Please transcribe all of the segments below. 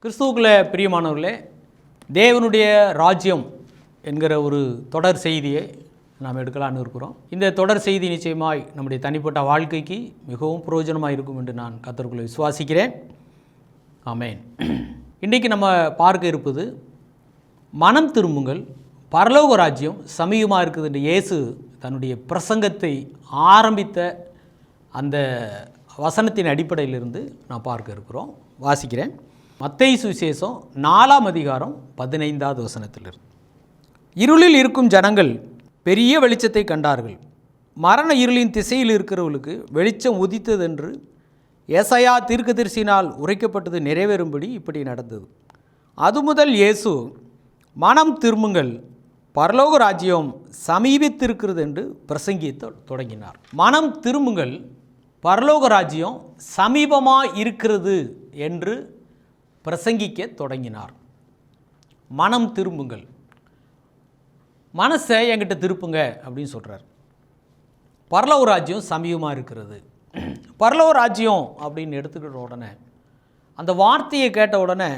கிறிஸ்துவுக்குள்ளே பிரியமானவர்களே, தேவனுடைய ராஜ்யம் என்கிற ஒரு தொடர் செய்தியை நாம் எடுக்கலான்னு இருக்கிறோம். இந்த தொடர் செய்தி நிச்சயமாய் நம்முடைய தனிப்பட்ட வாழ்க்கைக்கு மிகவும் பிரயோஜனமாக இருக்கும் என்று நான் கர்த்தருக்குள்ளே விசுவாசிக்கிறேன். ஆமென். இன்றைக்கு நம்ம பார்க்க இருப்பது மனம் திரும்புங்கள், பரலோக ராஜ்யம் சமீபமாக இருக்குது என்று இயேசு தன்னுடைய பிரசங்கத்தை ஆரம்பித்த அந்த வசனத்தின் அடிப்படையிலிருந்து நான் பார்க்க இருக்கிறோம். வாசிக்கிறேன். மத்தேயு சுவிசேஷம் 4ஆம் அதிகாரம் 15வது வசனத்திலிருந்து. இருளில் இருக்கும் ஜனங்கள் பெரிய வெளிச்சத்தை கண்டார்கள். மரண இருளின் திசையில் இருக்கிறவர்களுக்கு வெளிச்சம் உதித்ததென்று ஏசாயா தீர்க்கதரிசியினால் உரைக்கப்பட்டது நிறைவேறும்படி இப்படி நடந்தது. அது முதல் இயேசு மனம் திரும்புங்கள், பரலோக ராஜ்யம் சமீபித்திருக்கிறது என்று பிரசங்கிக்க தொடங்கினார். மனம் திரும்புங்கள், பரலோக ராஜ்யம் சமீபமாக இருக்கிறது என்று பிரசங்கிக்க தொடங்கினார். மனம் திரும்புங்கள், மனசை என்கிட்ட திருப்புங்க அப்படின்னு சொல்கிறார். பரலோக ராஜ்யம் சமீபமாக இருக்கிறது. பரலோக ராஜ்யம் அப்படின்னு எடுத்துக்கிட்ட உடனே, அந்த வார்த்தையை கேட்ட உடனே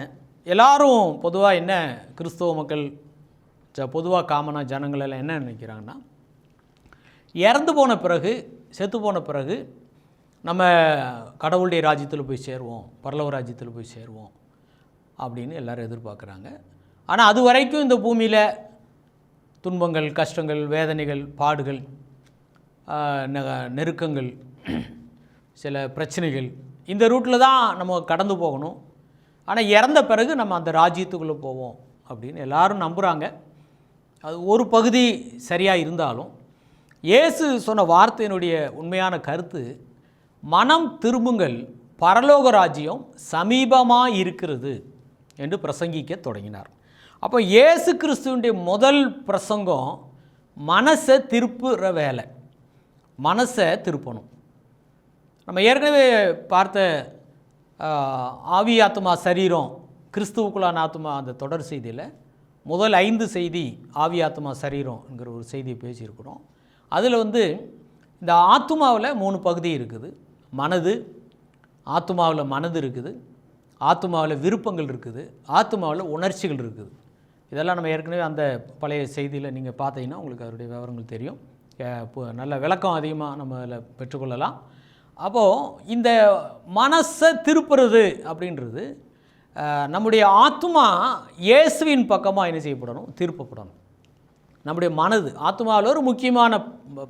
எல்லாரும் பொதுவாக என்ன, கிறிஸ்தவ மக்கள் பொதுவாக காமனாக ஜனங்கள் எல்லாம் என்ன நினைக்கிறாங்கன்னா, இறந்து போன பிறகு, செத்து போன பிறகு நம்ம கடவுளுடைய ராஜ்யத்தில் போய் சேருவோம், பரலோக ராஜ்யத்தில் போய் சேருவோம் அப்படின்னு எல்லோரும் எதிர்பார்க்குறாங்க. ஆனால் அது வரைக்கும் இந்த பூமியில் துன்பங்கள், கஷ்டங்கள், வேதனைகள், பாடுகள், நெருக்கங்கள், சில பிரச்சனைகள், இந்த ரூட்டில் தான் நம்ம கடந்து போகணும். ஆனால் இறந்த பிறகு நம்ம அந்த ராஜ்யத்துக்குள்ளே போவோம் அப்படின்னு எல்லாரும் நம்புகிறாங்க. அது ஒரு பகுதி சரியாக இருந்தாலும், இயேசு சொன்ன வார்த்தையினுடைய உண்மையான கருத்து, மனம் திரும்புங்கள், பரலோக ராஜ்யம் சமீபமாக இருக்கிறது என்று பிரசங்கிக்க தொடங்கினார். அப்போ இயேசு கிறிஸ்துவனுடைய முதல் பிரசங்கம் மனசை திருப்புற வேலை. மனசை திருப்பணும். நம்ம ஏற்கனவே பார்த்த ஆவி ஆத்மா சரீரம் கிறிஸ்துவுக்குள்ளான ஆத்மா அந்த தொடர் செய்தியில் முதல் 5 செய்தி ஆவி ஆத்மா சரீரம்ங்கிற ஒரு செய்தியை பேசியிருக்கிறோம். அதில் இந்த ஆத்மாவில் 3 பகுதி இருக்குது. மனது, ஆத்மாவில் மனது இருக்குது, ஆத்மாவில் விருப்பங்கள் இருக்குது, ஆத்மாவில் உணர்ச்சிகள் இருக்குது. இதெல்லாம் நம்ம ஏற்கனவே அந்த பழைய செய்தியில் நீங்கள் பார்த்தீங்கன்னா உங்களுக்கு அதனுடைய விவரங்கள் தெரியும். நல்ல விளக்கம் அதிகமாக நம்ம அதில் பெற்றுக்கொள்ளலாம். அப்போது இந்த மனசை திருப்புறது அப்படின்றது நம்முடைய ஆத்மா இயேசுவின் பக்கமாக என்ன செய்யப்படணும், திருப்பப்படணும். நம்முடைய மனது, ஆத்மாவில் ஒரு முக்கியமான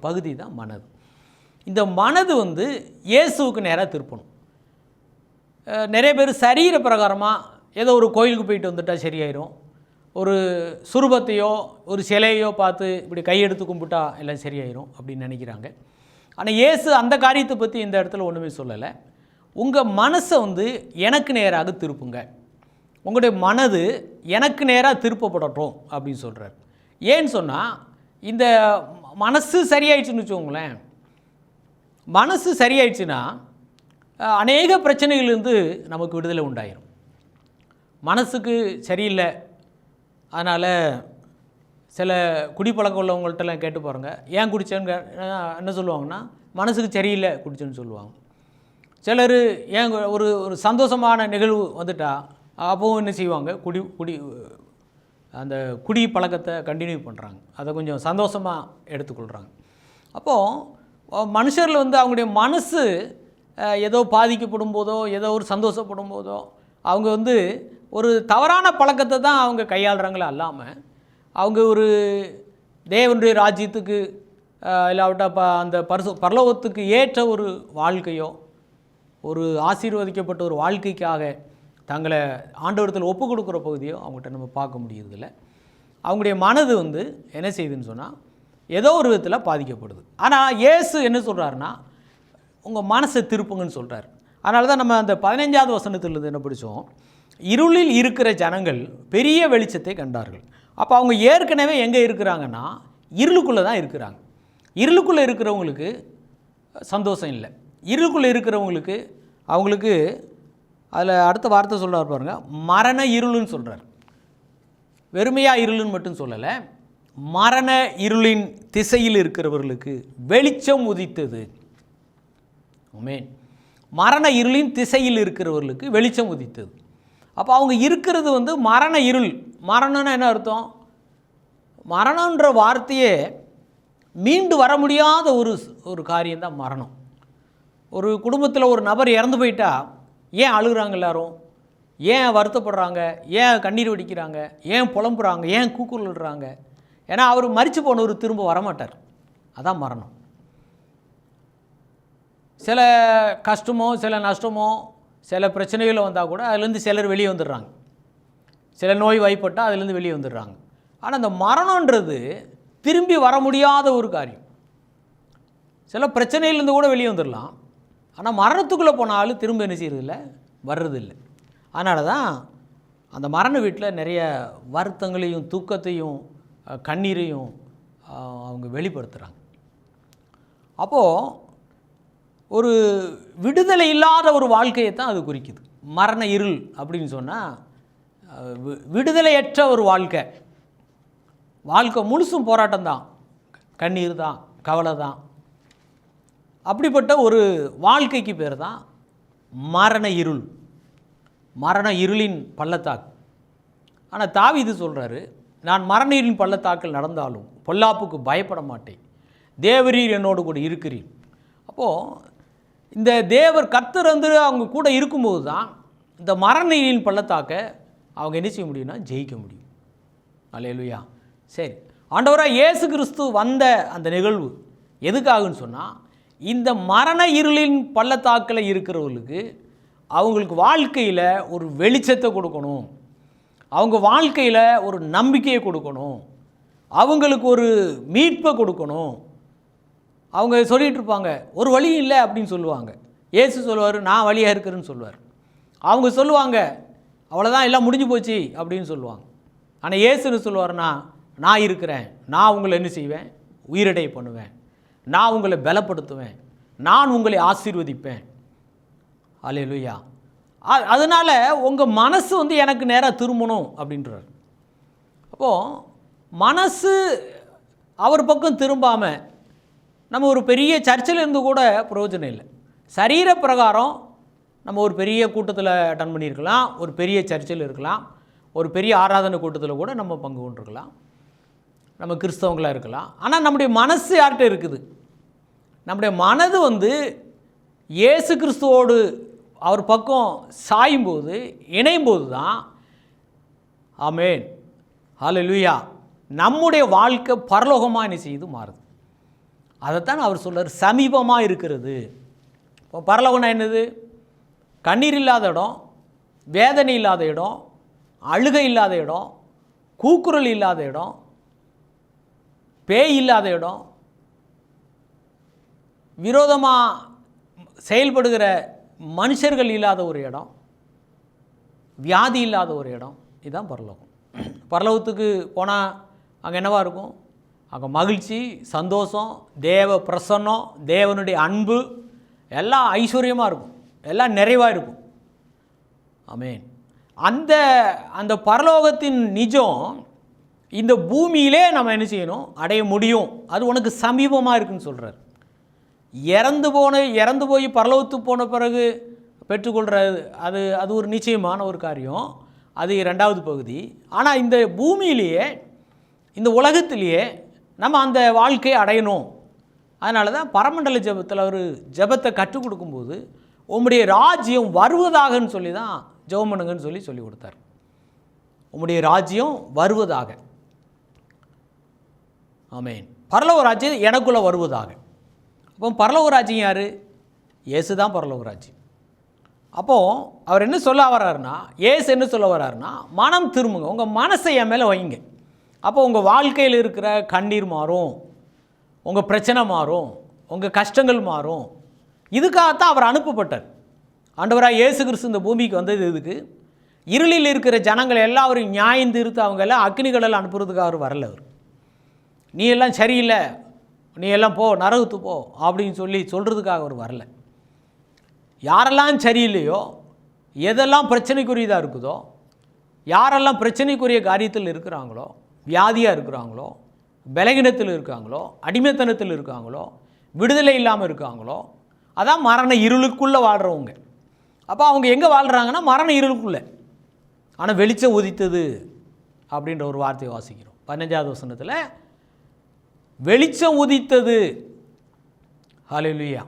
பகுதி தான் மனது. இந்த மனது இயேசுவுக்கு நேராக திருப்பணும். நிறைய பேர் சரீர பிரகாரமாக ஏதோ ஒரு கோயிலுக்கு போயிட்டு வந்துட்டால் சரியாயிரும், ஒரு சுரூபத்தையோ ஒரு சிலையோ பார்த்து இப்படி கையெடுத்து கும்பிட்டா எல்லாம் சரியாயிரும் அப்படின்னு நினைக்கிறாங்க. ஆனால் இயேசு அந்த காரியத்தை பற்றி இந்த இடத்துல ஒன்றுமே சொல்லலை. உங்கள் மனசை எனக்கு நேராக திருப்புங்க, உங்களுடைய மனது எனக்கு நேராக திருப்பப்படட்டும் அப்படின்னு சொல்கிறார். ஏன்னு சொன்னால், இந்த மனசு சரியாயிடுச்சுன்னு வச்சுக்கோங்களேன். மனசு சரியாயிடுச்சுன்னா அநேக பிரச்சனைகள்லேருந்து நமக்கு விடுதலை உண்டாயிரும். மனசுக்கு சரியில்லை, அதனால் சில குடிப்பழக்கம் உள்ளவங்கள்ட்டெல்லாம் கேட்டு பாருங்கள், ஏன் குடித்தேன்னு என்ன சொல்லுவாங்கன்னா, மனசுக்கு சரியில்லை குடித்தேன்னு சொல்லுவாங்க. சிலர் ஏன் ஒரு ஒரு சந்தோஷமான நிகழ்வு வந்துட்டா அப்போவும் என்ன செய்வாங்க, அந்த குடி பழக்கத்தை கண்டினியூ பண்ணுறாங்க, அதை கொஞ்சம் சந்தோஷமாக எடுத்துக்கொள்கிறாங்க. அப்போது மனுஷரில் அவங்களுடைய மனசு ஏதோ பாதிக்கப்படும் போதோ, ஏதோ ஒரு சந்தோஷப்படும் போதோ அவங்க ஒரு தவறான பழக்கத்தை தான் அவங்க கையாளுறாங்களே அல்லாமல், அவங்க ஒரு தேவனுடைய ராஜ்யத்துக்கு இல்லாவிட்டா அந்த பரலோகத்துக்கு ஏற்ற ஒரு வாழ்க்கையோ, ஒரு ஆசீர்வதிக்கப்பட்ட ஒரு வாழ்க்கைக்காக தங்களை ஆண்டவரத்தில் ஒப்பு கொடுக்குற பகுதியோ அவங்ககிட்ட நம்ம பார்க்க முடியறதில்ல. அவங்களுடைய மனது என்ன செய்யுதுன்னு சொன்னால் ஏதோ ஒரு விதத்தில் பாதிக்கப்படுது. ஆனால் இயேசு என்ன சொல்கிறாருன்னா, உங்கள் மனசை திருப்புங்கன்னு சொல்கிறார். அதனால தான் நம்ம அந்த 15வது வசனத்திலிருந்து என்ன படித்தோம், இருளில் இருக்கிற ஜனங்கள் பெரிய வெளிச்சத்தை கண்டார்கள். அப்போ அவங்க ஏற்கனவே எங்கே இருக்கிறாங்கன்னா, இருளுக்குள்ளே தான் இருக்கிறாங்க. இருளுக்குள்ளே இருக்கிறவங்களுக்கு சந்தோஷம் இல்லை. இருளுக்குள்ளே இருக்கிறவங்களுக்கு அவங்களுக்கு அதில் அடுத்த வார்த்தை சொல்கிறார் பாருங்கள், மரண இருளுன்னு சொல்கிறார். வெறுமையாக இருளுன்னு மட்டும் சொல்லலை, மரண இருளின் திசையில் இருக்கிறவர்களுக்கு வெளிச்சம் உதித்தது. ஆமென். மரண இருளின் திசையில் இருக்கிறவர்களுக்கு வெளிச்சம் உதித்தது. அப்போ அவங்க இருக்கிறது மரண இருள். மரணம்னா என்ன அர்த்தம்? மரணன்ற வார்த்தையே மீண்டு வர முடியாத ஒரு காரியம்தான் மரணம். ஒரு குடும்பத்தில் ஒரு நபர் இறந்து போயிட்டா ஏன் அழுகுறாங்க எல்லாரும்? ஏன் வருத்தப்படுறாங்க? ஏன் கண்ணீர் வடிக்கிறாங்க? ஏன் புலம்புறாங்க? ஏன் கூக்குரலிடுறாங்க? ஏன்னா அவர் மரித்து போனவர் திரும்ப வரமாட்டார். அதான் மரணம். சில கஷ்டமோ சில நஷ்டமோ சில பிரச்சனைகள் வந்தால் கூட அதுலேருந்து சிலர் வெளியே வந்துடுறாங்க. சில நோய் வாய்ப்பட்டால் அதுலேருந்து வெளியே வந்துடுறாங்க. ஆனால் அந்த மரணன்றது திரும்பி வர முடியாத ஒரு காரியம். சில பிரச்சனையிலேருந்து கூட வெளியே வந்துடலாம். ஆனால் மரணத்துக்குள்ளே போனாலும் திரும்ப என்ன செய்யறதில்லை, வர்றதில்லை. அதனால தான் அந்த மரண வீட்டில் நிறைய வருத்தங்களையும் துக்கத்தையும் கண்ணீரையும் அவங்க வெளிப்படுத்துகிறாங்க. அப்போது ஒரு விடுதலை இல்லாத ஒரு வாழ்க்கையை தான் அது குறிக்குது. மரண இருள் அப்படின்னு சொன்னால் விடுதலையற்ற ஒரு வாழ்க்கை. வாழ்க்கை முழுசும் போராட்டம் தான், கண்ணீர் தான், கவலை தான். அப்படிப்பட்ட ஒரு வாழ்க்கைக்கு பேர் தான் மரண இருள், மரண இருளின் பள்ளத்தாக்கு. ஆனால் தாவீது சொல்கிறாரு, நான் மரண இருளின் பள்ளத்தாக்கில் நடந்தாலும் பொல்லாப்புக்கு பயப்பட மாட்டேன், தேவரீர் என்னோடு கூட இருக்கிறீர். அப்போது இந்த தேவர் கர்த்தர் அவங்க கூட இருக்கும்போது தான் இந்த மரண இருளின் பள்ளத்தாக்கை அவங்க என்ன செய்ய முடியும்னா ஜெயிக்க முடியும். அல்லேலூயா. சரி, ஆண்டவராக இயேசு கிறிஸ்து வந்த அந்த நிகழ்வு எதுக்காகுன்னு சொன்னால், இந்த மரண இருளின் பள்ளத்தாக்கில் இருக்கிறவர்களுக்கு அவங்களுக்கு வாழ்க்கையில் ஒரு வெளிச்சத்தை கொடுக்கணும், அவங்க வாழ்க்கையில் ஒரு நம்பிக்கையை கொடுக்கணும், அவங்களுக்கு ஒரு மீட்பை கொடுக்கணும். அவங்க சொல்லிகிட்டு இருப்பாங்க, ஒரு வழி இல்லை அப்படின்னு சொல்லுவாங்க. இயேசு சொல்லுவார், நான் வழியாக இருக்கிறேன்னு சொல்லுவார். அவங்க சொல்லுவாங்க, அவ்வளோதான் எல்லாம் முடிஞ்சு போச்சு அப்படின்னு சொல்லுவாங்க. ஆனால் இயேசுன்னு சொல்லுவார்னா, நான் இருக்கிறேன், நான் உங்களை என்ன செய்வேன், உயிரடை பண்ணுவேன், நான் உங்களை பலப்படுத்துவேன், நான் உங்களை ஆசீர்வதிப்பேன். அல்லேலூயா. அதனால் உங்கள் மனசு எனக்கு நேராக திரும்பணும் அப்படின்றார். அப்போது மனசு அவர் பக்கம் திரும்பாமல் நம்ம ஒரு பெரிய சர்ச்சில் இருந்து கூட பிரயோஜனம் இல்லை. சரீர பிரகாரம் நம்ம ஒரு பெரிய கூட்டத்தில் அட்டன் பண்ணியிருக்கலாம், ஒரு பெரிய சர்ச்சில் இருக்கலாம், ஒரு பெரிய ஆராதனை கூட்டத்தில் கூட நம்ம பங்கு கொண்டிருக்கலாம், நம்ம கிறிஸ்தவங்களாக இருக்கலாம். ஆனால் நம்முடைய மனசு யார்கிட்ட இருக்குது? நம்முடைய மனது இயேசு கிறிஸ்துவோடு அவர் பக்கம் சாயும்போது, இணையும்போது தான், ஆமென், ஹல்லேலூயா, நம்முடைய வாழ்க்கை பரலோகமாக என்ன செய்து மாறுது. அதைத்தான் அவர் சொல்றார், சமீபமாக இருக்கிறது. இப்போ பரலோகம்னா என்னது? கண்ணீர் இல்லாத இடம், வேதனை இல்லாத இடம், அழுகை இல்லாத இடம், கூக்குரல் இல்லாத இடம், பேய் இல்லாத இடம், விரோதமாக செயல்படுகிற மனுஷர்கள் இல்லாத ஒரு இடம், வியாதி இல்லாத ஒரு இடம். இதுதான் பரலோகம். பரலோகத்துக்கு போனால் அங்கே என்னவா இருக்கும்? அங்கே மகிழ்ச்சி, சந்தோஷம், தேவ பிரசன்னம், தேவனுடைய அன்பு எல்லாம் ஐஸ்வர்யமாக இருக்கும், எல்லாம் நிறைவாக இருக்கும். ஆமென். அந்த பரலோகத்தின் நிஜம் இந்த பூமியிலே நம்ம என்ன செய்யணும், அடைய முடியும். அது உனக்கு சமீபமாக இருக்குன்னு சொல்கிறார். இறந்து போய் பரலோகத்துக்கு போன பிறகு பெற்றுக்கொள்கிறது அது ஒரு நிச்சயமான ஒரு காரியம், அது இரண்டாவது பகுதி. ஆனால் இந்த பூமியிலேயே, இந்த உலகத்திலேயே நம்ம அந்த வாழ்க்கையை அடையணும். அதனால தான் பரமண்டல ஜெபத்தில் அவர் ஜெபத்தை கற்றுக் கொடுக்கும்போது, உம்முடைய ராஜ்யம் வருவதாகன்னு சொல்லி தான் ஜெபம் பண்ணுங்கன்னு சொல்லி கொடுத்தார். உம்முடைய ராஜ்யம் வருவதாக. ஆமென். பரலோக ராஜ்யம் எனக்குள்ளே வருவதாக. அப்போ பரலோக ராஜ்யம் யார்? இயேசு தான் பரலோக ராஜ்யம். அப்போது அவர் என்ன சொல்ல வர்றாருன்னா, இயேசு என்ன சொல்ல வர்றாருன்னா, மனம் திரும்புங்க, உங்கள் மனசை என் மேலே வைங்க. அப்போ உங்கள் வாழ்க்கையில் இருக்கிற கண்ணீர் மாறும், உங்கள் பிரச்சனை மாறும், உங்கள் கஷ்டங்கள் மாறும். இதுக்காகத்தான் அவர் அனுப்பப்பட்டார். ஆண்டவராக இயேசு கிறிஸ்து இந்த பூமிக்கு வந்தது இதுக்கு. இருளில் இருக்கிற ஜனங்கள் எல்லாரும் நியாயம் தீர்த்து அவங்க எல்லாம் அக்னிகளில் அனுப்புறதுக்காக அவர் வரல. அவர் நீ எல்லாம் சரியில்லை, நீ எல்லாம் போ, நரகத்து போ அப்படின்னு சொல்கிறதுக்காக அவர் வரல. யாரெல்லாம் சரியில்லையோ, எதெல்லாம் பிரச்சனைக்குரியதாக இருக்குதோ, யாரெல்லாம் பிரச்சனைக்குரிய காரியத்தில் இருக்கிறாங்களோ, வியாதியாக இருக்கிறாங்களோ, பலகீனத்தில் இருக்காங்களோ, அடிமைத்தனத்தில் இருக்காங்களோ, விடுதலை இல்லாமல் இருக்காங்களோ, அதான் மரண இருளுக்குள்ளே வாழ்கிறவங்க. அப்போ அவங்க எங்கே வாழ்கிறாங்கன்னா மரண இருளுக்குள்ளே. ஆனால் வெளிச்சம் உதித்தது அப்படின்ற ஒரு வார்த்தையை வாசிக்கிறோம். 15வது வசனத்தில் வெளிச்சம் உதித்தது. ஹல்லேலூயா.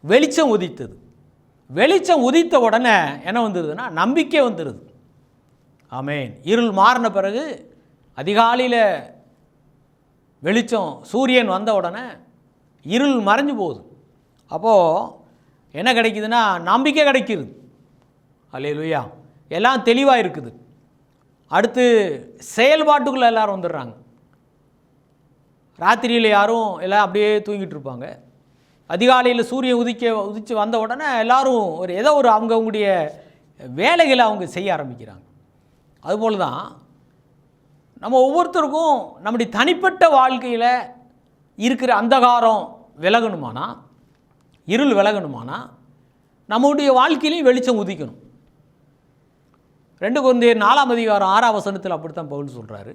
வெளிச்சம் உதித்தது. வெளிச்சம் உதித்த உடனே என்ன வந்துடுதுன்னா நம்பிக்கை வந்துடுது. ஆமென். இருள் மாறின பிறகு அதிகாலையில் வெளிச்சம் சூரியன் வந்த உடனே இருள் மறைஞ்சு போகுது. அப்போது என்ன கிடைக்குதுன்னா நம்பிக்கை கிடைக்கிது. ஹல்லேலூயா. எல்லாம் தெளிவாக இருக்குது. அடுத்து செயல்பாட்டுக்குள்ளே எல்லோரும் வந்துடுறாங்க. ராத்திரியில் யாரும் எல்லாம் அப்படியே தூங்கிட்டு இருப்பாங்க. அதிகாலையில் சூரியன் உதித்து வந்த உடனே எல்லோரும் ஏதோ ஒரு அவங்களுடைய வேலைகளை அவங்க செய்ய ஆரம்பிக்கிறாங்க. அதுபோல் தான் நம்ம ஒவ்வொருத்தருக்கும் நம்முடைய தனிப்பட்ட வாழ்க்கையில் இருக்கிற அந்தகாரம் விலகணுமானா, இருள் விலகணுமானா நம்முடைய வாழ்க்கையிலையும் வெளிச்சம் உதிக்கணும். 2 கொரிந்தியர் 4ஆம் அதிகாரம் 6ஆம் வசனத்தில் அப்படித்தான் பவுல் சொல்கிறாரு.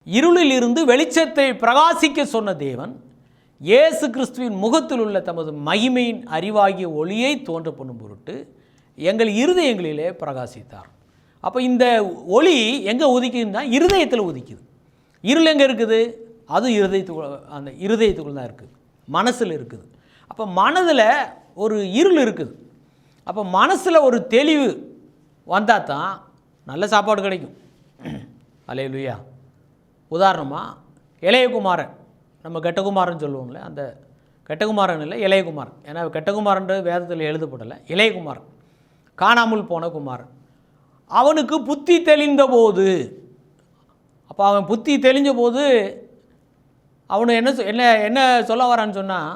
இருளில் இருந்து வெளிச்சத்தை பிரகாசிக்க சொன்ன தேவன் இயேசு கிறிஸ்துவின் முகத்தில் உள்ள தமது மகிமையின் அறிவாகிய ஒளியை தோன்ற பண்ணும் பொருட்டு எங்கள் இருதயங்களிலே பிரகாசித்தார். அப்போ இந்த ஒளி எங்கே உதிக்குதுன்னா இருதயத்தில் உதிக்குது. இருள் எங்கே இருக்குது? அது அந்த இருதயத்துக்குள்ள தான் இருக்குது, மனசில் இருக்குது. அப்போ மனதில் ஒரு இருள் இருக்குது. அப்போ மனசில் ஒரு தெளிவு வந்தால் தான் நல்ல சாப்பாடு கிடைக்கும். அல்லேலூயா. உதாரணமாக இளையகுமாரன், நம்ம கெட்டகுமாரன் சொல்லுவோம்ல, அந்த கெட்டகுமாரன் இல்லை இளையகுமாரன். ஏன்னா கெட்டகுமாரன்ற வேதத்தில் எழுதப்படலை. இளையகுமாரன், காணாமல் போன குமாரன். அவனுக்கு புத்தி தெளிந்த போது, அப்போ அவன் புத்தி தெளிஞ்ச போது அவனு என்ன சொல்ல வரான்னு சொன்னால்,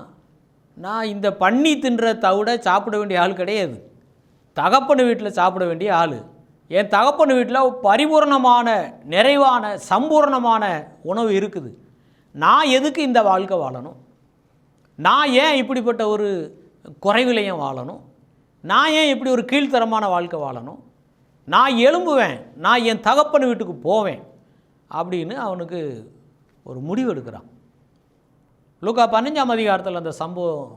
நான் இந்த பண்ணி தின்ற தவிட சாப்பிட வேண்டிய ஆள் கிடையாது. தகப்பன் வீட்டில் சாப்பிட வேண்டிய ஆள். என் தகப்பன் வீட்டில் பரிபூர்ணமான நிறைவான சம்பூர்ணமான உணவு இருக்குது. நான் எதுக்கு இந்த வாழ்க்கை வாழணும்? நான் ஏன் இப்படிப்பட்ட ஒரு குறைவிலையும் வாழணும்? நான் ஏன் இப்படி ஒரு கீழ்த்தரமான வாழ்க்கை வாழணும்? நான் எழும்புவேன், நான் என் தகப்பன் வீட்டுக்கு போவேன் அப்படின்னு அவனுக்கு ஒரு முடிவு எடுக்கிறான். லூக்கா 15ஆம் அதிகாரத்தில் அந்த சம்பவம்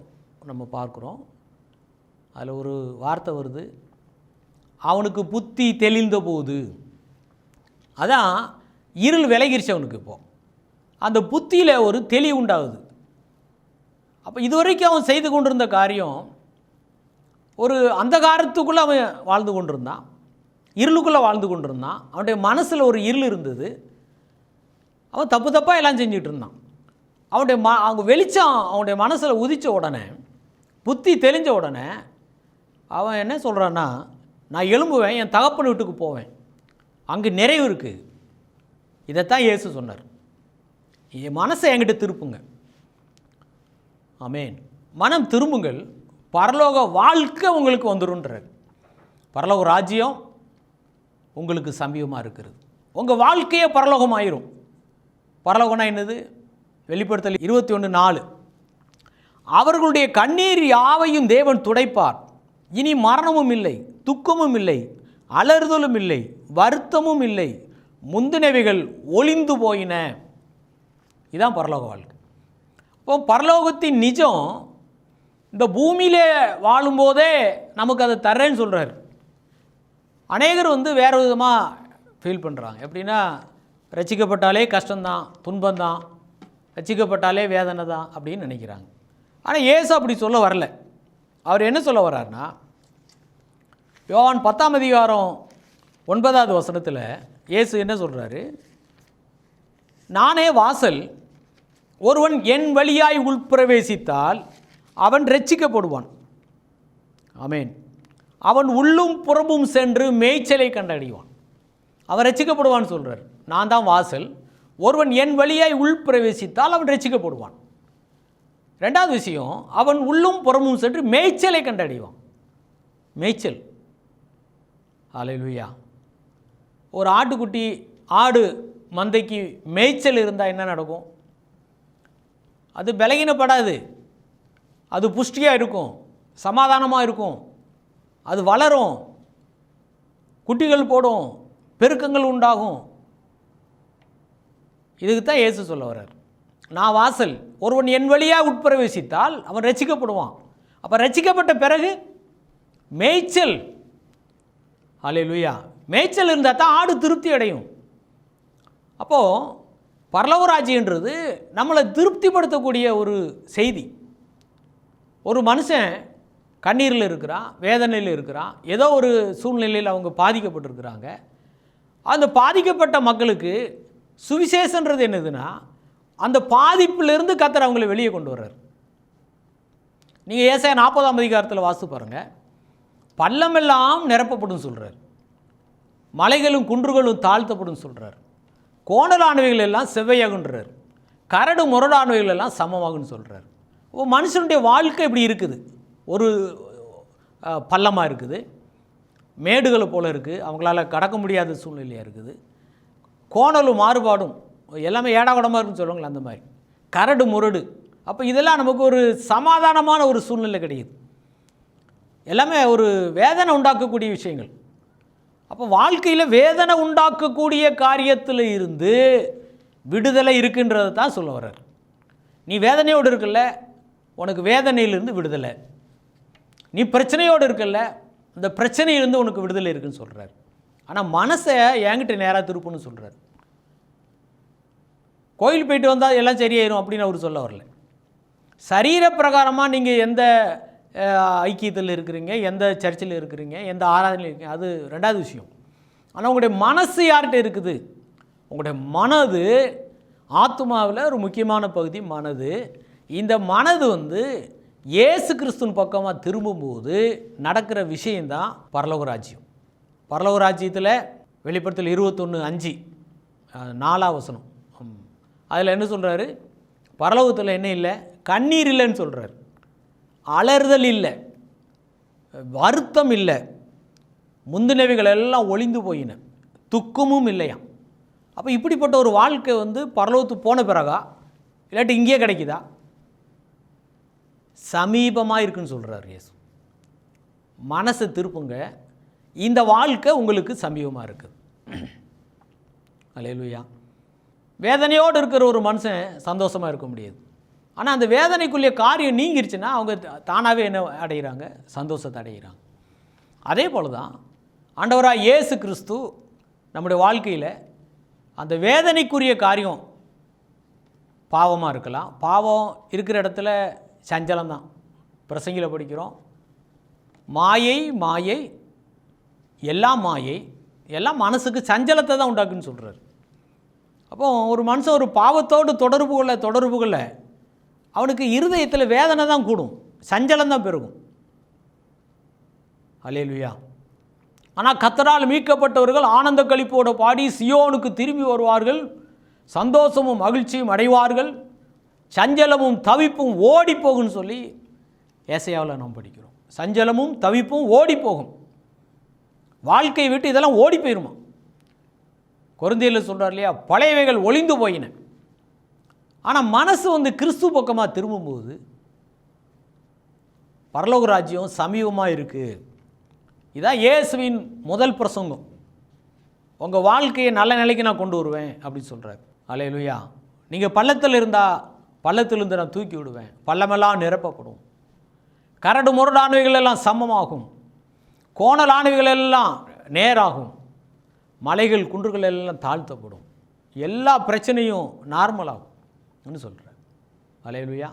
நம்ம பார்க்குறோம். அதில் ஒரு வார்த்தை வருது, அவனுக்கு புத்தி தெளிந்த போது. அதான் இருள் விலகிருச்சு அவனுக்கு. இப்போது அந்த புத்தியில் ஒரு தெளிவு உண்டாகுது. அப்போ இதுவரைக்கும் அவன் செய்து கொண்டிருந்த காரியம் ஒரு அந்தகாரத்துக்குள்ளே அவன் வாழ்ந்து கொண்டிருந்தான், இருளுக்குள்ளே வாழ்ந்து கொண்டிருந்தான். அவனுடைய மனசில் ஒரு இருள் இருந்தது. அவன் தப்பு தப்பாக எல்லாம் செஞ்சுட்டு இருந்தான். அவங்க வெளிச்சம் அவனுடைய மனசில் உதித்த உடனே, புத்தி தெளிஞ்ச உடனே அவன் என்ன சொல்கிறான்னா, நான் எழும்புவேன், என் தகப்பன் வீட்டுக்கு போவேன், அங்கே நிறைவு இருக்குது. இதைத்தான் இயேசு சொன்னார். என் மனசை என்கிட்ட திருப்புங்க. ஆமேன். மனம் திரும்புங்கள், பரலோக வாழ்க்கை உங்களுக்கு வந்துருன்றார். பரலோக ராஜ்யம் உங்களுக்கு சமீபமாக இருக்கிறது. உங்கள் வாழ்க்கையே பரலோகமாயிரும். பரலோகம்னா என்னது? வெளிப்படுத்தல் 21:4, அவர்களுடைய கண்ணீர் யாவையும் தேவன் துடைப்பார், இனி மரணமும் இல்லை, துக்கமும் இல்லை, அலறுதலும் இல்லை, வருத்தமும் இல்லை, முந்தினவைகள் ஒளிந்து போயின. இதுதான் பரலோக வாழ்க்கை. இப்போ பரலோகத்தின் நிஜம் இந்த பூமியிலே வாழும்போதே நமக்கு அதை தர்றேன்னு சொல்கிறார். அநேகர் வேறு விதமாக ஃபீல் பண்ணுறாங்க. எப்படின்னா, ரட்சிக்கப்பட்டாலே கஷ்டம்தான், துன்பம்தான், ரட்சிக்கப்பட்டாலே வேதனை தான் அப்படின்னு நினைக்கிறாங்க. ஆனால் இயேசு அப்படி சொல்ல வரல. அவர் என்ன சொல்ல வர்றாருன்னா, யோவான் 10ஆம் அதிகாரம் 9வது வசனத்தில் இயேசு என்ன சொல்கிறாரு, நானே வாசல், ஒருவன் என் வழியாய் உள்பிரவேசித்தால் அவன் ரட்சிக்கப்படுவான். ஆமேன். அவன் உள்ளும் புறமும் சென்று மேய்ச்சலை கண்டடைவான். அவன் ரட்சிக்கப்படுவான்னு சொல்கிறார். நான் தான் வாசல், ஒருவன் என் வழியாய் உள்பிரவேசித்தால் அவன் ரட்சிக்கப்படுவான். 2வது விஷயம், அவன் உள்ளும் புறமும் சென்று மேய்ச்சலை கண்டடைவான். மேய்ச்சல். அல்லேலூயா. ஒரு ஆட்டுக்குட்டி, ஆடு மந்தைக்கு மேய்ச்சல் இருந்தால் என்ன நடக்கும்? அது பலகீனப்படாது, அது புஷ்டியாக இருக்கும், சமாதானமாக இருக்கும், அது வளரும், குட்டிகள் போடும், பெருக்கங்கள் உண்டாகும். இதுக்கு தான் இயேசு சொல்ல வர்றார். நான் வாசல், ஒருவன் என் வழியாக உட்பிரவேசித்தால் அவன் ரட்சிக்கப்படுவான். அப்போ ரட்சிக்கப்பட்ட பிறகு மேய்ச்சல். அல்லேலூயா. மேய்ச்சல் இருந்தால் தான் ஆடு திருப்தி அடையும். அப்போது பரலோகராஜ்யன்றது நம்மளை திருப்திப்படுத்தக்கூடிய ஒரு செய்தி. ஒரு மனுஷன் கண்ணீரில் இருக்கிறான், வேதனையில் இருக்கிறான், ஏதோ ஒரு சூழ்நிலையில் அவங்க பாதிக்கப்பட்டிருக்கிறாங்க. அந்த பாதிக்கப்பட்ட மக்களுக்கு சுவிசேஷன்றது என்னதுன்னா, அந்த பாதிப்பிலிருந்து கர்த்தர் அவங்களை வெளியே கொண்டு வர்றார். நீங்கள் ஏசாயா 40ஆம் அதிகாரத்தில் வாசித்து பாருங்கள். பள்ளமெல்லாம் நிரப்பப்படும் சொல்கிறார், மலைகளும் குன்றுகளும் தாழ்த்தப்படும் சொல்கிறார், கோணலானவைகள் எல்லாம் செவ்வையாகுன்றார், கரடு முரடானவைகள் எல்லாம் சமமாகுன்னு சொல்கிறார். மனுஷனுடைய வாழ்க்கை இப்படி இருக்குது. ஒரு பள்ளமாக இருக்குது, மேடுகளை போல் இருக்குது, அவங்களால கடக்க முடியாத சூழ்நிலையாக இருக்குது, கோணலும் மாறுபாடும் எல்லாமே ஏடாகூடமாக இருக்குன்னு சொல்லுவாங்களே அந்த மாதிரி கரடு முரடு. அப்போ இதெல்லாம் நமக்கு ஒரு சமாதானமான ஒரு சூழ்நிலை கிடையாது, எல்லாமே ஒரு வேதனை உண்டாக்கக்கூடிய விஷயங்கள். அப்போ வாழ்க்கையில் வேதனை உண்டாக்கக்கூடிய காரியத்தில் இருந்து விடுதலை இருக்குன்றது தான் சொல்ல வர்றார். நீ வேதனையோடு இருக்கல, உனக்கு வேதனையிலிருந்து விடுதலை. நீ பிரச்சனையோடு இருக்கல, இந்த பிரச்சனையிலிருந்து உனக்கு விடுதலை இருக்குன்னு சொல்கிறார். ஆனால் மனசை என்கிட்ட நேராக திருப்புன்னு சொல்கிறார். கோயில் போயிட்டு வந்தால் எல்லாம் சரியாயிரும் அப்படின்னு அவர் சொல்ல வரல. சரீர பிரகாரமாக நீங்கள் எந்த ஐக்கியத்தில் இருக்கிறீங்க, எந்த சர்ச்சில் இருக்கிறீங்க, எந்த ஆராதனையில் இருக்கீங்க, அது ரெண்டாவது விஷயம். ஆனால் உங்களுடைய மனசு யார்கிட்ட இருக்குது? உங்களுடைய மனது ஆத்மாவில் ஒரு முக்கியமான பகுதி மனது. இந்த மனது இயேசு கிறிஸ்துவின் பக்கமாக திரும்பும்போது நடக்கிற விஷயந்தான் பரலோகராஜ்யம். பரலோகராஜ்யத்தில் வெளிப்படுத்தல் 21:5 4ஆம் வசனம், அதில் என்ன சொல்கிறாரு? பரலோகத்தில் என்ன இல்லை? கண்ணீர் இல்லைன்னு சொல்கிறார், அலறுதல் இல்லை, வருத்தம் இல்லை, முந்தினவைகள் எல்லாம் ஒளிந்து போயின, துக்கமும் இல்லையாம். அப்போ இப்படிப்பட்ட ஒரு வாழ்க்கை பரலோகத்துக்கு போன பிறகா இல்லாட்டி இங்கேயே கிடைக்குதா? சமீபமாக இருக்குன்னு சொல்கிறார் இயேசு. மனசை திருப்புங்க, இந்த வாழ்க்கை உங்களுக்கு சமீபமாக இருக்குது. அல்லேலூயா. வேதனையோடு இருக்கிற ஒரு மனுஷன் சந்தோஷமாக இருக்க முடியாது. ஆனால் அந்த வேதனைக்குள்ளே காரியம் நீங்கிருச்சுன்னா அவங்க தானாகவே என்ன அடைகிறாங்க? சந்தோஷத்தை அடைகிறாங்க. அதே போல் தான் ஆண்டவராக இயேசு கிறிஸ்து நம்முடைய வாழ்க்கையில் அந்த வேதனைக்குரிய காரியம் பாவமாக இருக்கலாம். பாவம் இருக்கிற இடத்துல சஞ்சலம்தான். பிரசங்கியில் படிக்கிறோம், மாயை மாயை எல்லாம் மாயை, எல்லாம் மனசுக்கு சஞ்சலத்தை தான் உண்டாக்குன்னு சொல்கிறார். அப்போ ஒரு மனுஷன் ஒரு பாவத்தோடு தொடர்பு கொள்ள அவனுக்கு இருதயத்தில் வேதனை தான் கூடும், சஞ்சலம் தான் பெருகும். அல்லேலூயா. ஆனால் கர்த்தரால் மீட்கப்பட்டவர்கள் ஆனந்த களிப்போடு பாடி சியோனுக்கு திரும்பி வருவார்கள், சந்தோஷமும் மகிழ்ச்சியும் அடைவார்கள், சஞ்சலமும் தவிப்பும் ஓடி போகும்னு சொல்லி ஏசாயாவில் நாம் படிக்கிறோம். சஞ்சலமும் தவிப்பும் ஓடி போகும், வாழ்க்கையை விட்டு இதெல்லாம் ஓடி போயிருமா. கொரிந்தியரில் சொல்கிறார் இல்லையா, பழையவைகள் ஒளிந்து போயின. ஆனால் மனசு கிறிஸ்து பக்கமாக திரும்பும்போது பரலோக ராஜ்யம் சமீபமாக இருக்குது. இதான் இயேசுவின் முதல் பிரசங்கம். உங்கள் வாழ்க்கையை நல்ல நிலைக்கு நான் கொண்டு வருவேன் அப்படின்னு சொல்கிறார். அல்லேலூயா. நீங்கள் பள்ளத்தில் இருந்தால் பள்ளத்திலிருந்து நான் தூக்கி விடுவேன், பள்ளமெல்லாம் நிரப்பப்படும், கரடு முரடானவைகள் எல்லாம் சமமாகும், கோணலானவைகள் எல்லாம் நேராகும், மலைகள் குன்றுகள் எல்லாம் தாழ்த்தப்படும், எல்லா பிரச்சனையும் நார்மலாகும் சொல்கிறார். அல்லேலூயா.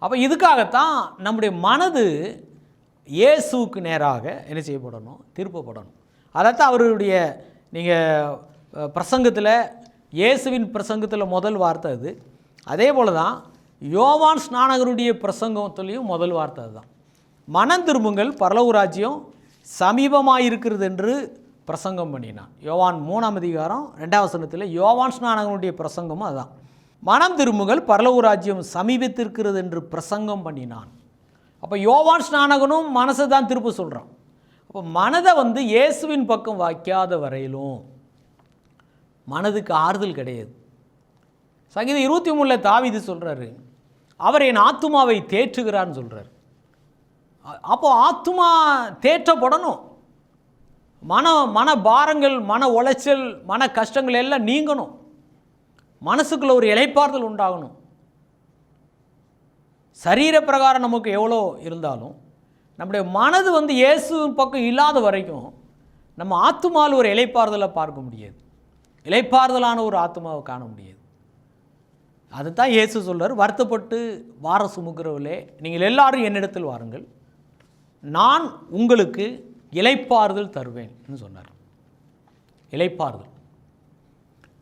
அப்போ இதுக்காகத்தான் நம்முடைய மனது இயேசுவுக்கு நேராக என்ன செய்யப்படணும்? திருப்பப்படணும். அதைத்தான் அவருடைய நீங்கள் பிரசங்கத்தில், இயேசுவின் பிரசங்கத்தில் முதல் வார்த்தை அது. அதே போல் தான் யோவான் ஸ்நானகருடைய பிரசங்கத்துலேயும் முதல் வார்த்தை அதுதான். மனம் திரும்புங்கள், பரலோக ராஜ்யம் சமீபமாக இருக்கிறது என்று பிரசங்கம் பண்ணினான். யோவான் 3ஆம் அதிகாரம் 2ஆம் வசனத்தில் யோவான் ஸ்நானகனுடைய பிரசங்கமும் அதுதான். மனம் திரும்புங்கள், பரலோக ராஜ்யம் சமீபத்திருக்கிறது என்று பிரசங்கம் பண்ணினான். அப்போ யோவான் ஸ்நானகனும் மனசை தான் திருப்ப சொல்கிறான். அப்போ மனதை இயேசுவின் பக்கம் வைக்காத வரையிலும் மனதுக்கு ஆறுதல் கிடையாது. சங்கீதம் 23 தாவீது சொல்கிறாரு, அவர் என் ஆத்துமாவை தேற்றுகிறான்னு சொல்கிறார். அப்போ ஆத்துமா தேற்றப்படணும், மன பாரங்கள், மன உளைச்சல், மன கஷ்டங்கள் எல்லாம் நீங்கணும், மனசுக்குள்ள ஒரு இளைப்பாறுதல் உண்டாகணும். சரீர பிரகாரம் நமக்கு எவ்வளோ இருந்தாலும் நம்முடைய மனது இயேசு பக்கம் இல்லாத வரைக்கும் நம்ம ஆத்துமாவில் ஒரு இளைப்பாறுதலை பார்க்க முடியாது, இளைப்பாறுதலான ஒரு ஆத்துமாவை காண முடியாது. அதுதான் இயேசு சொல்றார், வருத்தப்பட்டு வார சுமக்கிறவர்களே நீங்கள் எல்லாரும் என்னிடத்தில் வாருங்கள், நான் உங்களுக்கு இளைப்பாறுதல் தருவேன் சொன்னார். இளைப்பாறுதல்,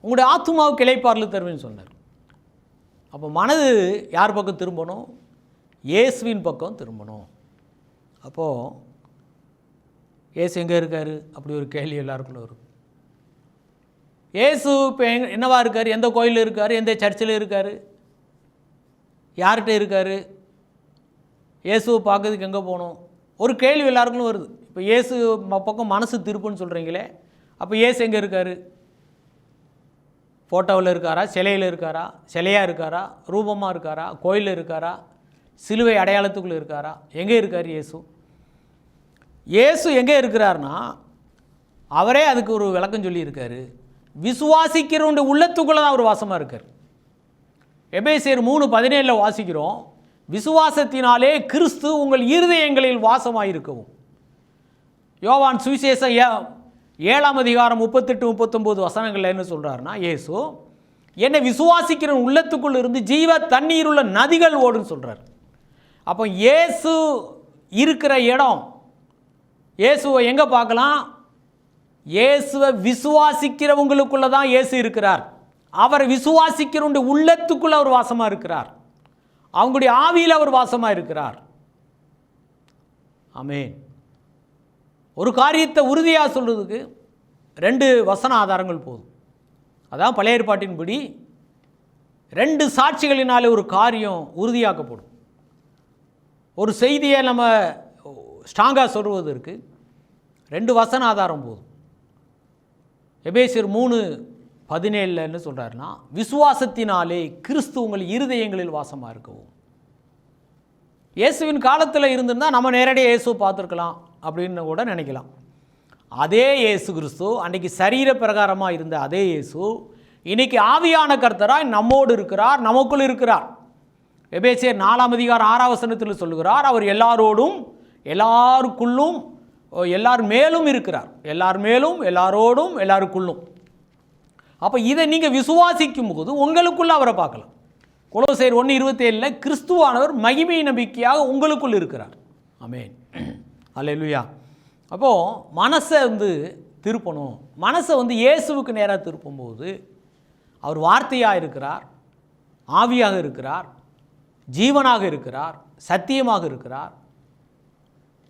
உங்களுடைய ஆத்துமாவுக்கு இளைப்பாறுதல் தருவேன்னு சொன்னார். அப்போ மனது யார் பக்கம் திரும்பணும்? இயேசுவின் பக்கம் திரும்பணும். அப்போது இயேசு எங்கே இருக்கார்? அப்படி ஒரு கேள்வி எல்லாருக்குள்ள வரும். இயேசு இப்போ என்னவா இருக்கார்? எந்த கோயிலில் இருக்கார்? எந்த சர்ச்சில் இருக்கார்? யார்கிட்ட இருக்கார்? இயேசுவை பார்க்கறதுக்கு எங்கே போகணும்? ஒரு கேள்வி எல்லாருக்கும் வருது. இப்போ இயேசு பக்கம் மனசு திருப்புன்னு சொல்கிறீங்களே, அப்போ இயேசு எங்கே இருக்கார்? ஃபோட்டோவில் இருக்காரா? சிலையில் இருக்காரா? சிலையாக இருக்காரா? ரூபமாக இருக்காரா? கோயிலில் இருக்காரா? சிலுவை அடையாளத்துக்குள்ளே இருக்காரா? எங்கே இருக்கார் இயேசு? இயேசு எங்கே இருக்கிறார்னா, அவரே அதுக்கு ஒரு விளக்கம் சொல்லியிருக்காரு. விசுவாசிக்கிறவனுடைய உள்ளத்துக்குள்ளே தான் அவர் வாசமாக இருக்கார். எபேசியர் 3:17 வாசிக்கிறோம், விசுவாசத்தினாலே கிறிஸ்து உங்கள் இருதயங்களில் வாசமாயிருக்கவும். யோவான் சுவிசேஷம் 7ஆம் அதிகாரம் 38-39 வசனங்கள் என்ன சொல்கிறாருன்னா, இயேசு என்னை விசுவாசிக்கிற உள்ளத்துக்குள் இருந்து ஜீவ தண்ணீர் உள்ள நதிகள் ஓடுன்னு சொல்கிறார். அப்போ இயேசு இருக்கிற இடம், இயேசுவை எங்கே பார்க்கலாம்? இயேசுவை விசுவாசிக்கிறவங்களுக்குள்ள தான் இயேசு இருக்கிறார். அவரை விசுவாசிக்கிறவங்க உள்ளத்துக்குள்ள அவர் வாசமாக இருக்கிறார். அவங்களுடைய ஆவியில் அவர் வாசமாக இருக்கிறார். ஆமென். ஒரு காரியத்தை உறுதியாக சொல்கிறதுக்கு 2 வசன ஆதாரங்கள் போதும். அதான் பழைய ஏற்பாட்டின்படி 2 சாட்சிகளினாலே ஒரு காரியம் உறுதியாக்கப்படும். ஒரு செய்தியை நம்ம ஸ்ட்ராங்காக சொல்வதற்கு 2 வசன ஆதாரம் போதும். எபேசியர் 3:17 என்ன சொல்கிறாருன்னா, விசுவாசத்தினாலே கிறிஸ்து உங்கள் இருதயங்களில் வாசமாக இருக்கவும். இயேசுவின் காலத்தில் இருந்திருந்தால் நம்ம நேரடியாக இயேசுவை பார்த்துருக்கலாம் அப்படின்னு கூட நினைக்கலாம். அதே இயேசு கிறிஸ்து அன்றைக்கி சரீர பிரகாரமாக இருந்த அதே இயேசு இன்றைக்கி ஆவியான கர்த்தராய் நம்மோடு இருக்கிறார், நமக்குள் இருக்கிறார். எபேசியர் 4ஆம் அதிகாரம் 6ஆம் வசனத்தில் சொல்லுகிறார், அவர் எல்லாரோடும் எல்லாருக்குள்ளும் எல்லார் மேலும் இருக்கிறார். எல்லார் மேலும், எல்லாரோடும், எல்லாருக்குள்ளும். அப்போ இதை நீங்கள் விசுவாசிக்கும் போது உங்களுக்குள்ள அவரை பார்க்கலாம். கொலோசையர் 1:27 கிறிஸ்துவானவர் மகிமை நம்பிக்கையாக உங்களுக்குள் இருக்கிறார். ஆமென். அல்லேலூயா. அப்போது மனசை திருப்பணும். மனசை இயேசுவுக்கு நேராக திருப்பும்போது அவர் வார்த்தையாக இருக்கிறார், ஆவியாக இருக்கிறார், ஜீவனாக இருக்கிறார், சத்தியமாக இருக்கிறார்.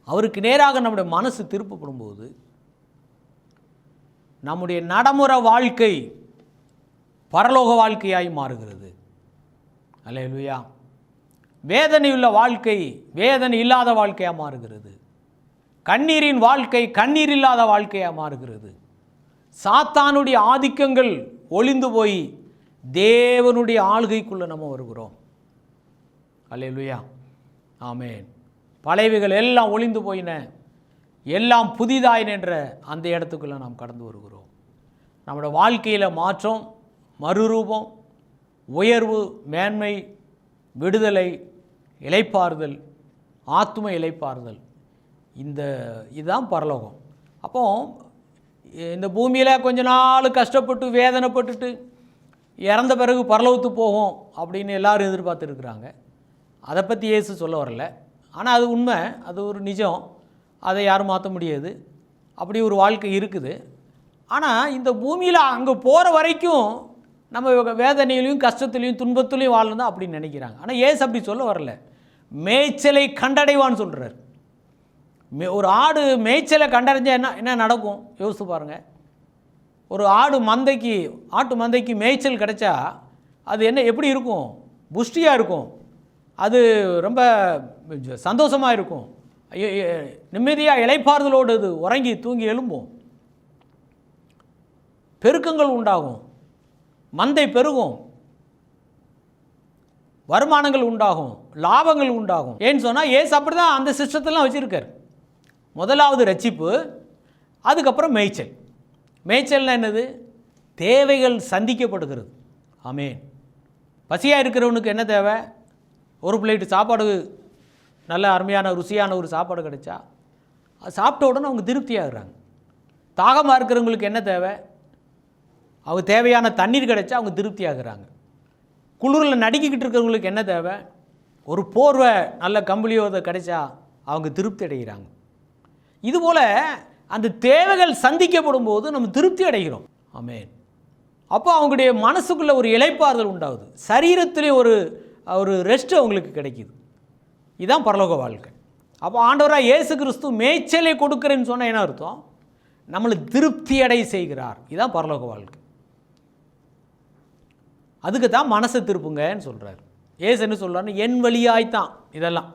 அவருக்கு நேராக நம்முடைய மனசு திருப்பப்படும் போது நம்முடைய நடைமுறை வாழ்க்கை பரலோக வாழ்க்கையாய் மாறுகிறது. அல்லேலூயா. வேதனையுள்ள வாழ்க்கை வேதனை இல்லாத வாழ்க்கையாக மாறுகிறது. கண்ணீரின் வாழ்க்கை கண்ணீர் இல்லாத வாழ்க்கையாக மாறுகிறது. சாத்தானுடைய ஆதிக்கங்கள் ஒளிந்து போய் தேவனுடைய ஆளுகைக்குள்ளே நம்ம வருகிறோம். அல்லேலூயா. ஆமென். பழையவைகள் எல்லாம் ஒளிந்து போயின, எல்லாம் புதிதாயின என்ற அந்த இடத்துக்குள்ளே நாம் கடந்து வருகிறோம். நம்முடைய வாழ்க்கையில் மாற்றம், மறுரூபம், உயர்வு, மேன்மை, விடுதலை, இளைப்பாறுதல், ஆத்தும இளைப்பாறுதல், இதுதான் பரலோகம். அப்போ இந்த பூமியில் கொஞ்ச நாள் கஷ்டப்பட்டு வேதனைப்பட்டுட்டு இறந்த பிறகு பரலோகத்துக்கு போகும் அப்படின்னு எல்லாரும் எதிர்பார்த்துருக்குறாங்க. அதை பற்றி இயேசு சொல்ல வரல. ஆனால் அது உண்மை, அது ஒரு நிஜம், அதை யாரும் மாற்ற முடியாது. அப்படி ஒரு வாழ்க்கை இருக்குது. ஆனால் இந்த பூமியில் அங்கே போகிற வரைக்கும் நம்ம வேதனையிலையும் கஷ்டத்துலையும் துன்பத்துலையும் வாழணும் அப்படின்னு நினைக்கிறாங்க. ஆனால் இயேசு அப்படி சொல்ல வரல. மேய்ச்சலை கண்டடைவான்னு சொல்கிறார். ஒரு ஆடு மேய்ச்சலை கண்டடைஞ்சால் என்ன நடக்கும் யோசித்து பாருங்கள். ஒரு ஆட்டு மந்தைக்கு மேய்ச்சல் கிடைச்சா அது எப்படி இருக்கும்? புஷ்டியாக இருக்கும், அது ரொம்ப சந்தோஷமாக இருக்கும், நிம்மதியாக இளைப்பாறுதலோடு அது உறங்கி தூங்கி எழும்பும். பெருக்கங்கள் உண்டாகும், மந்தை பெருகும், வருமானங்கள் உண்டாகும், லாபங்கள் உண்டாகும். ஏன்னு சொன்னால் இயேசு அப்படி தான் அந்த சிஸ்டத்தெல்லாம் வச்சுருக்கார். முதலாவது ரட்சிப்பு, அதுக்கப்புறம் மேய்ச்சல். மேய்ச்சல்னால் என்னது? தேவைகள் சந்திக்கப்படுகிறது. ஆமென். பசியாக இருக்கிறவனுக்கு என்ன தேவை? ஒரு பிளேட்டு சாப்பாடு, நல்ல அருமையான ருசியான ஒரு சாப்பாடு கிடைச்சா அது சாப்பிட்ட உடனே அவங்க திருப்தியாகிறாங்க. தாகமாக இருக்கிறவங்களுக்கு என்ன தேவை? அவங்க தேவையான தண்ணீர் கிடைச்சா அவங்க திருப்தி ஆகுறாங்க. குளிரில் நடுக்கிக்கிட்டு இருக்கிறவங்களுக்கு என்ன தேவை? ஒரு போர்வை நல்ல கம்பளியோ கிடைச்சா அவங்க திருப்தி அடைகிறாங்க. இதுபோல் அந்த தேவைகள் சந்திக்கப்படும் போது நம்ம திருப்தி அடைகிறோம். ஆமென். அப்போ அவங்களுடைய மனசுக்குள்ளே ஒரு இளைப்பாறுதல் உண்டாகுது, சரீரத்திலே ஒரு ரெஸ்ட் அவங்களுக்கு கிடைக்கிது. இதுதான் பரலோக வாழ்க்கை. அப்போ ஆண்டவராக இயேசு கிறிஸ்து மேய்ச்சலை கொடுக்குறேன்னு சொன்னால் என்ன அர்த்தம்? நம்மளை திருப்தி அடைய செய்கிறார். இதுதான் பரலோக வாழ்க்கை. அதுக்கு தான் மனசை திருப்புங்கன்னு சொல்கிறார். ஏசு என்ன சொல்கிறாருன்னு, என் வழியாய்த்தான் இதெல்லாம்.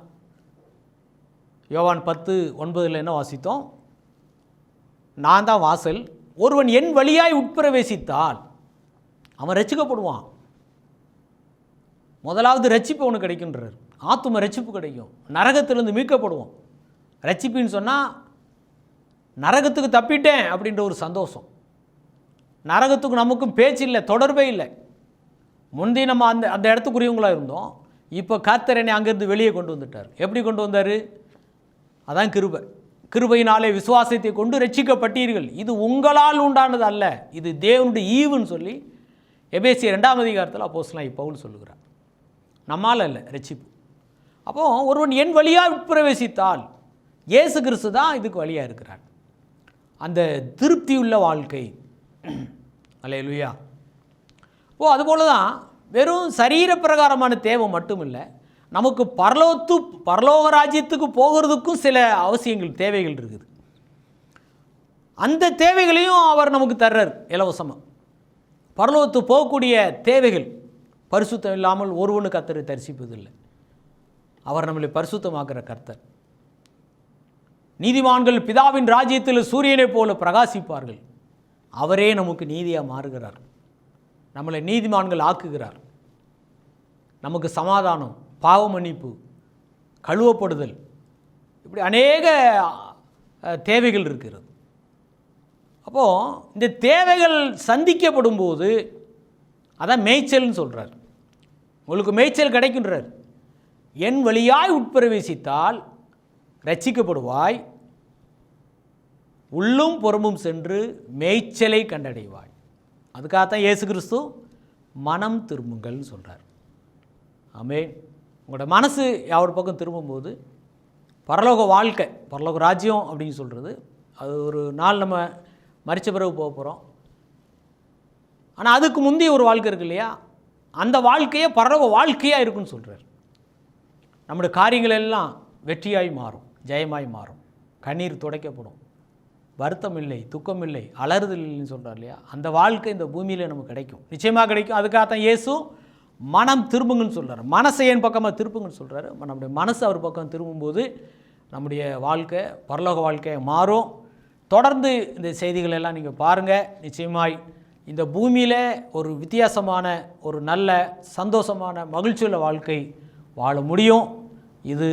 யோவான் 10:9 என்ன வாசித்தோம்? நான் தான் வாசல், ஒருவன் என் வழியாய் உட்பிரவேசித்தால் அவன் ரட்சிக்கப்படுவான். முதலாவது ரட்சிப்பு அவனுக்கு கிடைக்கின்றார். ஆத்தும ரட்சிப்பு கிடைக்கும், நரகத்திலிருந்து மீட்கப்படுவோம். ரட்சிப்புன்னு சொன்னால் நரகத்துக்கு தப்பிட்டேன் அப்படின்ற ஒரு சந்தோஷம். நரகத்துக்கு நமக்கும் பேச்சு இல்லை, தொடர்பே இல்லை. முந்தி நம்ம அந்த இடத்துக்குரியவங்களாக இருந்தோம். இப்போ கர்த்தர் என்னை அங்கேருந்து வெளியே கொண்டு வந்துட்டார். எப்படி கொண்டு வந்தார்? அதான் கிருபை. கிருபையினாலே விசுவாசத்தை கொண்டு ரட்சிக்கப்பட்டீர்கள், இது உங்களால் உண்டானது அல்ல, இது தேவனுடைய ஈவுன்னு சொல்லி எபேசியர் 2 அப்போஸ்தலனாகிய பவுல் சொல்லுகிறார். நம்மால் அல்ல ரட்சிப்பு. அப்போது ஒருவன் என் வழியாக உட்பிரவேசித்தால், இயேசு கிறிஸ்து தான் இதுக்கு வழியாக இருக்கிறார். அந்த திருப்தியுள்ள வாழ்க்கை. அல்லேலூயா. அதுபோல தான் வெறும் சரீர பிரகாரமான தேவை மட்டும் இல்லை, நமக்கு பரலோக ராஜ்யத்துக்கு போகிறதுக்கும் சில அவசியங்கள், தேவைகள் இருக்குது. அந்த தேவைகளையும் அவர் நமக்கு தர்றார் இலவசமாக. பரலோகத்துக்கு போகக்கூடிய தேவைகள், பரிசுத்தம் இல்லாமல் ஒருவனு கர்த்தரை தரிசிப்பதில்லை. அவர் நம்மளை பரிசுத்தமாக்குற கர்த்தர். நீதிமான்கள் பிதாவின் ராஜ்யத்தில் சூரியனை போல பிரகாசிப்பார்கள். அவரே நமக்கு நீதியாக மாறுகிறார், நம்மளை நீதிமான்கள் ஆக்குகிறார். நமக்கு சமாதானம், பாவ மன்னிப்பு, கழுவப்படுதல், இப்படி அநேக தேவைகள் இருக்கிறது. அப்போது இந்த தேவைகள் சந்திக்கப்படும் போது அதான் மேய்ச்சல்னு சொல்கிறார். உங்களுக்கு மேய்ச்சல் கிடைக்கின்றார். என் வழியாய் உட்பிரவேசித்தால் ரட்சிக்கப்படுவாய், உள்ளும் புறமும் சென்று மேய்ச்சலை கண்டடைவாய். அதுக்காகத்தான் இயேசு கிறிஸ்து மனம் திரும்புங்கள்னு சொல்கிறார். ஆமென். உங்களோட மனசு யார் பக்கம் திரும்பும்போது பரலோக வாழ்க்கை, பரலோக ராஜ்யம் அப்படின்னு சொல்கிறது, அது ஒரு நாள் நம்ம மரித்த பிறகு போக போகிறோம். ஆனால் அதுக்கு முந்தைய ஒரு வாழ்க்கை இருக்கு இல்லையா, அந்த வாழ்க்கையே பரலோக வாழ்க்கையாக இருக்குன்னு சொல்கிறார். நம்முடைய காரியங்கள் எல்லாம் வெற்றியாய் மாறும், ஜெயமாய் மாறும், கண்ணீர் துடைக்கப்படும், வருத்தம் இல்லை, துக்கம் இல்லை, அலறுதல் இல்லைன்னு சொல்கிறார் இல்லையா. அந்த வாழ்க்கை இந்த பூமியில் நமக்கு கிடைக்கும், நிச்சயமாக கிடைக்கும். அதுக்காகத்தான் இயேசு மனம் திரும்புங்கன்னு சொல்கிறார். மனசை என் பக்கமாக திருப்புங்கன்னு சொல்கிறாரு. நம்முடைய மனசு அவர் பக்கம் திரும்பும்போது நம்முடைய வாழ்க்கை பரலோக வாழ்க்கையை மாறும். தொடர்ந்து இந்த செய்திகள் எல்லாம் நீங்கள் பாருங்கள். நிச்சயமாய் இந்த பூமியில் ஒரு வித்தியாசமான, ஒரு நல்ல சந்தோஷமான, மகிழ்ச்சியுள்ள வாழ்க்கை வாழ முடியும். இது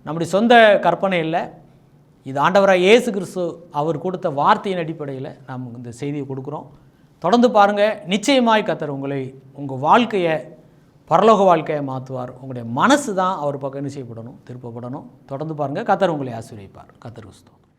நம்முடைய சொந்த கற்பனை இல்லை, இது ஆண்டவராக இயேசு கிறிஸ்து அவர் கொடுத்த வார்த்தையின் அடிப்படையில் நாம் இந்த செய்தியை கொடுக்குறோம். தொடர்ந்து பாருங்கள். நிச்சயமாய் கர்த்தர் உங்கள் வாழ்க்கையை பரலோக வாழ்க்கையை மாற்றுவார். உங்களுடைய மனசு தான் அவர் பக்கம் என்ன செய்யப்படணும், திருப்பப்படணும். தொடர்ந்து பாருங்கள். கர்த்தர் உங்களை ஆசீர்வதிப்பார். கர்த்தருக்கு ஸ்தோத்திரம்.